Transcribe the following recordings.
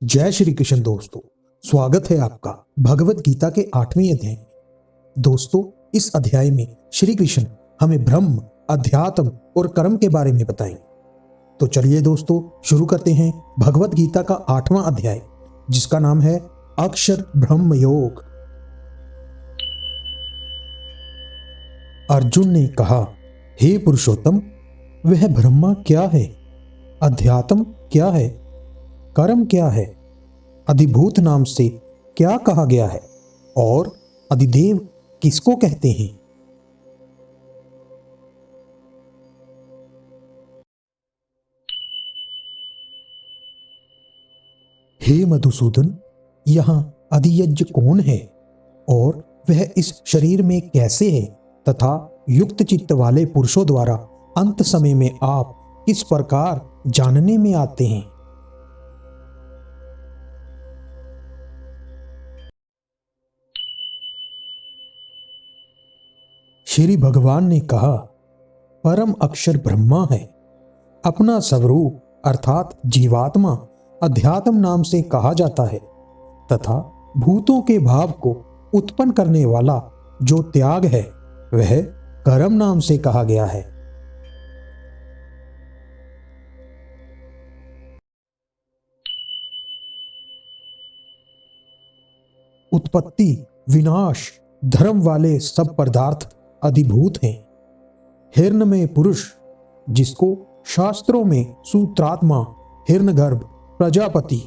जय श्री कृष्ण दोस्तों। स्वागत है आपका भगवत गीता के 8वें अध्याय में। दोस्तों, इस अध्याय में श्री कृष्ण हमें ब्रह्म, अध्यात्म और कर्म के बारे में बताएंगे। तो चलिए दोस्तों, शुरू करते हैं भगवत गीता का 8वां अध्याय, जिसका नाम है अक्षर ब्रह्म योग। अर्जुन ने कहा, हे पुरुषोत्तम, वह ब्रह्मा क्या है? अध्यात्म क्या है? कर्म क्या है? अधिभूत नाम से क्या कहा गया है? और अधिदेव किसको कहते हैं? हे मधुसूदन, यहाँ अधियज्ञ कौन है और वह इस शरीर में कैसे है तथा युक्त चित्त वाले पुरुषों द्वारा अंत समय में आप किस प्रकार जानने में आते हैं? श्री भगवान ने कहा, परम अक्षर ब्रह्मा है। अपना स्वरूप अर्थात जीवात्मा अध्यात्म नाम से कहा जाता है तथा भूतों के भाव को उत्पन्न करने वाला जो त्याग है वह कर्म नाम से कहा गया है। उत्पत्ति, विनाश, धर्म वाले सब पदार्थ अधिभूत हैं। हिरण्मय पुरुष, जिसको शास्त्रों में सूत्रात्मा, हिरण्यगर्भ, प्रजापति,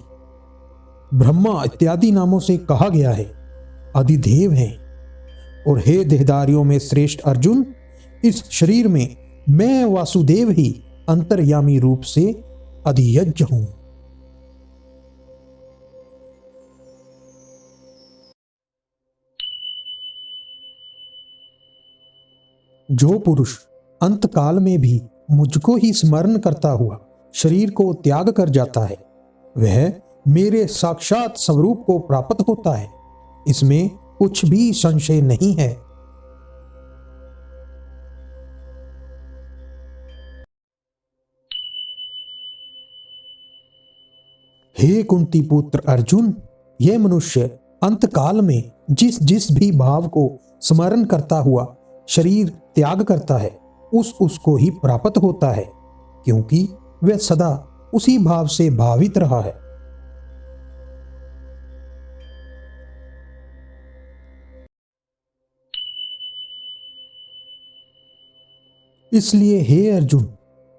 ब्रह्मा इत्यादि नामों से कहा गया है, अधिदेव हैं। और हे देहधारियों में श्रेष्ठ अर्जुन, इस शरीर में मैं वासुदेव ही अंतर्यामी रूप से अधियज्ञ हूं। जो पुरुष अंत काल में भी मुझको ही स्मरण करता हुआ शरीर को त्याग कर जाता है वह मेरे साक्षात स्वरूप को प्राप्त होता है, इसमें कुछ भी संशय नहीं है। हे कुंती पुत्र अर्जुन, यह मनुष्य अंत काल में जिस जिस भी भाव को स्मरण करता हुआ शरीर त्याग करता है उसको ही प्राप्त होता है, क्योंकि वह सदा उसी भाव से भावित रहा है। इसलिए हे अर्जुन,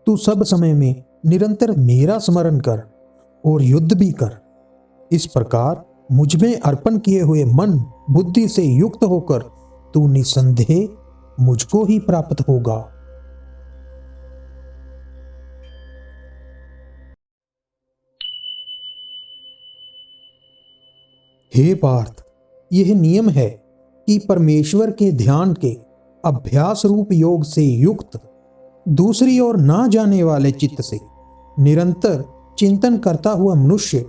तू सब समय में निरंतर मेरा स्मरण कर और युद्ध भी कर। इस प्रकार मुझ में अर्पण किए हुए मन बुद्धि से युक्त होकर तू निसंदेह मुझको ही प्राप्त होगा। हे पार्थ, यह नियम है कि परमेश्वर के ध्यान के अभ्यास रूप योग से युक्त दूसरी ओर ना जाने वाले चित्त से निरंतर चिंतन करता हुआ मनुष्य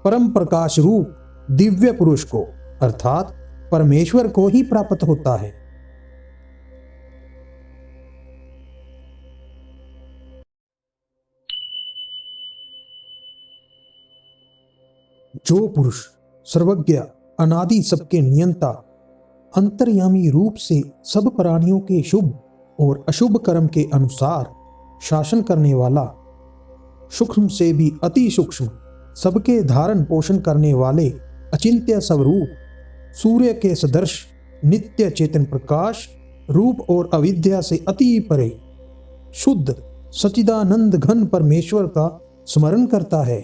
परम प्रकाश रूप दिव्य पुरुष को अर्थात परमेश्वर को ही प्राप्त होता है। जो पुरुष सर्वज्ञ, अनादि सबके नियंता, अंतर्यामी रूप से सब प्राणियों के शुभ और अशुभ कर्म के अनुसार शासन करने वाला, सूक्ष्म से भी अति सूक्ष्म, सबके धारण पोषण करने वाले अचिंत्य स्वरूप, सूर्य के सदृश नित्य चेतन प्रकाश रूप और अविद्या से अति परे शुद्ध सच्चिदानंद घन परमेश्वर का स्मरण करता है।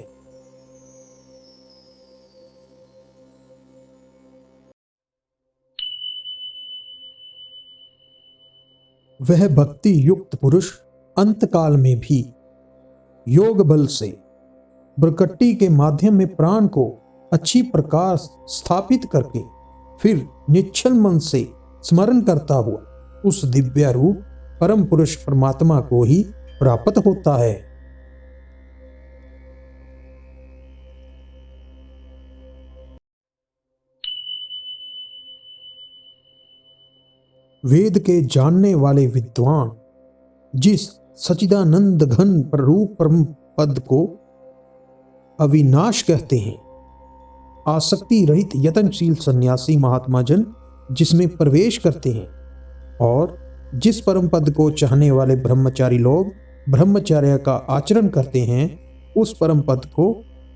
वह भक्ति युक्त पुरुष अंत काल में भी योग बल से बरकट्टी के माध्यम में प्राण को अच्छी प्रकार स्थापित करके फिर निश्चल मन से स्मरण करता हुआ उस दिव्य रूप परम पुरुष परमात्मा को ही प्राप्त होता है। वेद के जानने वाले विद्वान जिस सच्चिदानंद घन रूप परम पद को अविनाश कहते हैं आसक्ति रहित यतनशील सन्यासी महात्मा जन जिसमें प्रवेश करते हैं, और जिस परम पद को चाहने वाले ब्रह्मचारी लोग ब्रह्मचर्य का आचरण करते हैं, उस परम पद को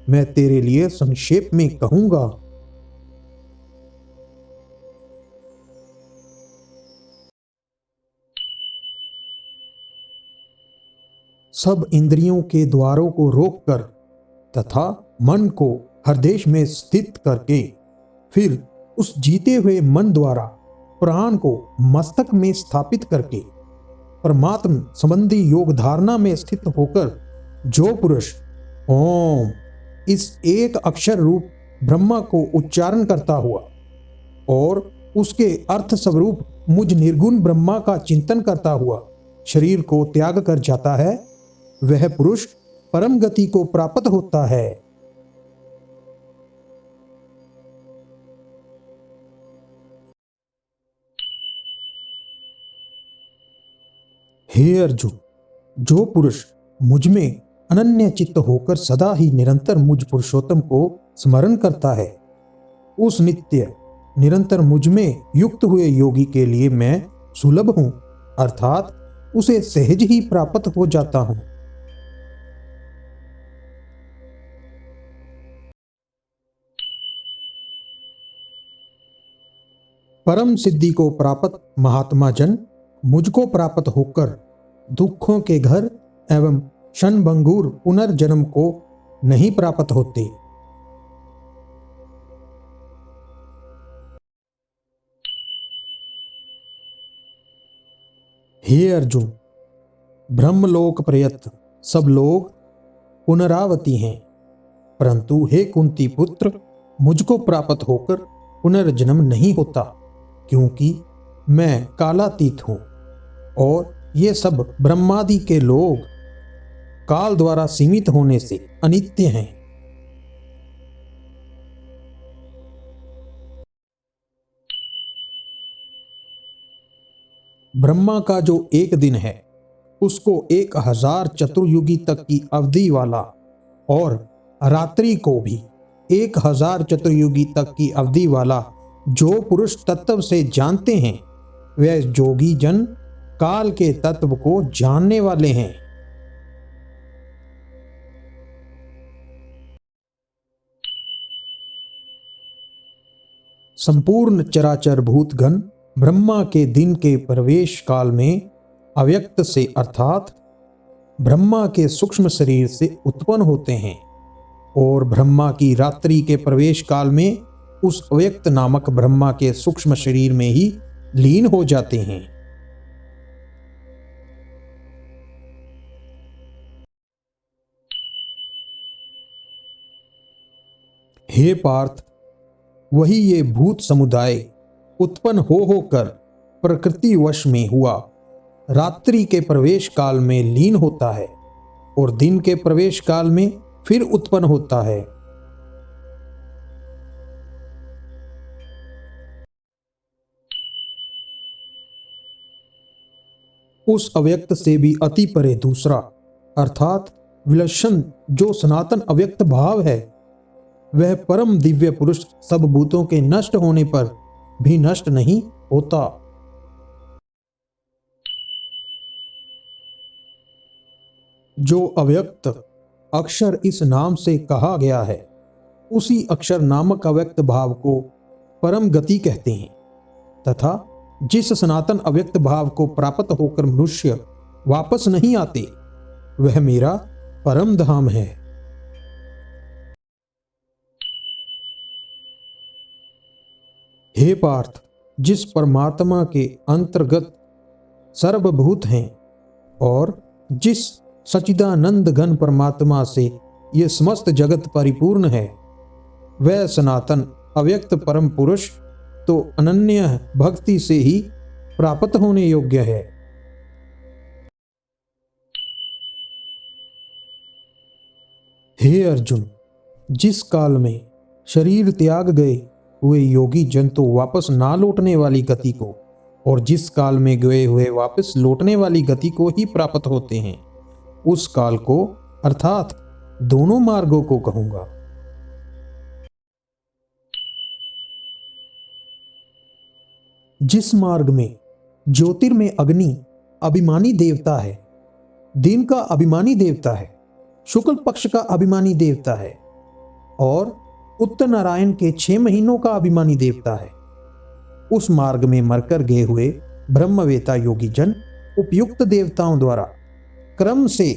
मैं तेरे लिए संक्षेप में कहूंगा। सब इंद्रियों के द्वारों को रोककर तथा मन को हृदय में स्थित करके फिर उस जीते हुए मन द्वारा प्राण को मस्तक में स्थापित करके परमात्म संबंधी योग धारणा में स्थित होकर जो पुरुष ओम इस एक अक्षर रूप ब्रह्मा को उच्चारण करता हुआ और उसके अर्थ स्वरूप मुझ निर्गुण ब्रह्मा का चिंतन करता हुआ शरीर को त्याग कर जाता है, वह पुरुष परम गति को प्राप्त होता है। हे अर्जुन, जो पुरुष मुझ में अनन्य चित्त होकर सदा ही निरंतर मुझ पुरुषोत्तम को स्मरण करता है, उस नित्य निरंतर मुझ में युक्त हुए योगी के लिए मैं सुलभ हूं, अर्थात उसे सहज ही प्राप्त हो जाता हूं। परम सिद्धि को प्राप्त महात्मा जन मुझको प्राप्त होकर दुखों के घर एवं क्षणभंगुर पुनर्जन्म को नहीं प्राप्त होते। हे अर्जुन, ब्रह्मलोक पर्यंत सब लोग पुनरावती हैं, परंतु हे कुंती पुत्र, मुझको प्राप्त होकर पुनर्जन्म नहीं होता, क्योंकि मैं कालातीत हूं और ये सब ब्रह्मादि के लोग काल द्वारा सीमित होने से अनित्य हैं। ब्रह्मा का जो एक दिन है उसको 1000 चतुर्युगी तक की अवधि वाला और रात्रि को भी 1000 चतुर्युगी तक की अवधि वाला जो पुरुष तत्व से जानते हैं, वे जोगी जन काल के तत्व को जानने वाले हैं। संपूर्ण चराचर भूतगण ब्रह्मा के दिन के प्रवेश काल में अव्यक्त से अर्थात ब्रह्मा के सूक्ष्म शरीर से उत्पन्न होते हैं और ब्रह्मा की रात्रि के प्रवेश काल में उस अव्यक्त नामक ब्रह्मा के सूक्ष्म शरीर में ही लीन हो जाते हैं। हे पार्थ, वही ये भूत समुदाय उत्पन्न हो होकर प्रकृति वश में हुआ रात्रि के प्रवेश काल में लीन होता है और दिन के प्रवेश काल में फिर उत्पन्न होता है। उस अव्यक्त से भी अति परे दूसरा अर्थात विलक्षण जो सनातन अव्यक्त भाव है, वह परम दिव्य पुरुष सब भूतों के नष्ट होने पर भी नष्ट नहीं होता। जो अव्यक्त अक्षर इस नाम से कहा गया है, उसी अक्षर नामक अव्यक्त भाव को परम गति कहते हैं तथा जिस सनातन अव्यक्त भाव को प्राप्त होकर मनुष्य वापस नहीं आते, वह मेरा परम धाम है। हे पार्थ, जिस परमात्मा के अंतर्गत सर्वभूत हैं और जिस सच्चिदानंद घन परमात्मा से ये समस्त जगत परिपूर्ण है, वह सनातन अव्यक्त परम पुरुष तो अनन्य भक्ति से ही प्राप्त होने योग्य है। हे अर्जुन, जिस काल में शरीर त्याग गए हुए योगी जन तो वापस ना लौटने वाली गति को और जिस काल में गए हुए वापस लौटने वाली गति को ही प्राप्त होते हैं, उस काल को अर्थात दोनों मार्गों को कहूंगा। जिस मार्ग में ज्योतिर्मय अग्नि अभिमानी देवता है, दिन का अभिमानी देवता है, शुक्ल पक्ष का अभिमानी देवता है और उत्तर नारायण के 6 महीनों का अभिमानी देवता है, उस मार्ग में मरकर गए हुए ब्रह्मवेता योगी जन उपयुक्त देवताओं द्वारा क्रम से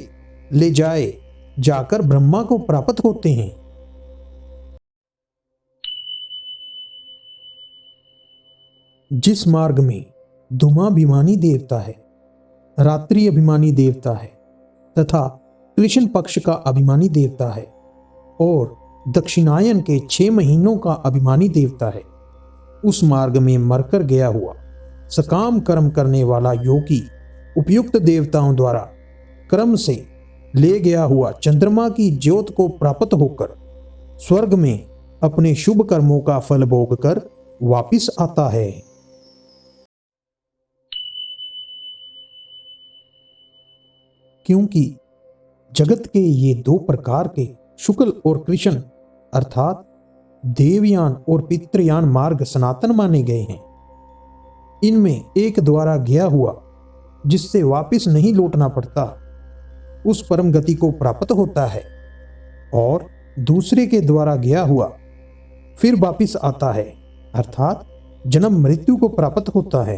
ले जाकर ब्रह्मा को प्राप्त होते हैं। जिस मार्ग में धूमाभिमानी देवता है, रात्रि अभिमानी देवता है तथा कृष्ण पक्ष का अभिमानी देवता है और दक्षिणायन के 6 महीनों का अभिमानी देवता है, उस मार्ग में मरकर गया हुआ सकाम कर्म करने वाला योगी उपयुक्त देवताओं द्वारा क्रम से ले गया हुआ चंद्रमा की ज्योत को प्राप्त होकर स्वर्ग में अपने शुभ कर्मों का फल भोग कर वापिस आता है। क्योंकि जगत के ये 2 प्रकार के शुक्ल और कृष्ण अर्थात देवयान और पितृयान मार्ग सनातन माने गए हैं। इनमें एक द्वारा गया हुआ जिससे वापिस नहीं लौटना पड़ता उस परम गति को प्राप्त होता है और दूसरे के द्वारा गया हुआ फिर वापिस आता है अर्थात जन्म मृत्यु को प्राप्त होता है।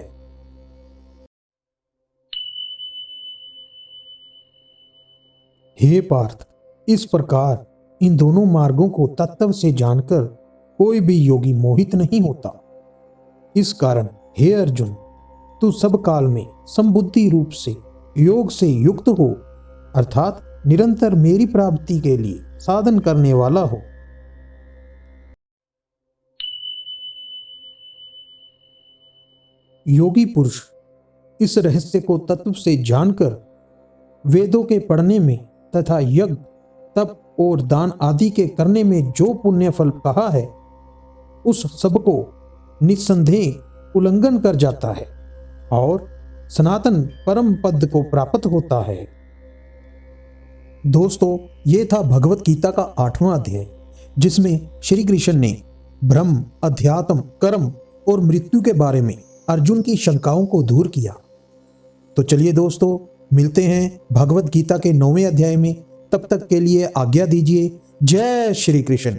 हे पार्थ, इस प्रकार इन दोनों मार्गों को तत्व से जानकर कोई भी योगी मोहित नहीं होता। इस कारण हे अर्जुन, तू सब काल में संबुद्धि रूप से योग से युक्त हो अर्थात निरंतर मेरी प्राप्ति के लिए साधन करने वाला हो। योगी पुरुष इस रहस्य को तत्व से जानकर वेदों के पढ़ने में तथा यज्ञ तप और दान आदि के करने में जो पुण्य फल कहा है उस सबको निस्संदेह उल्लंघन कर जाता है और सनातन परम पद को प्राप्त होता है। दोस्तों, ये था भगवत गीता का 8वां अध्याय, जिसमें श्री कृष्ण ने ब्रह्म, अध्यात्म, कर्म और मृत्यु के बारे में अर्जुन की शंकाओं को दूर किया। तो चलिए दोस्तों, मिलते हैं भगवत गीता के 9वें अध्याय में। तब तक के लिए आज्ञा दीजिए। जय श्री कृष्ण।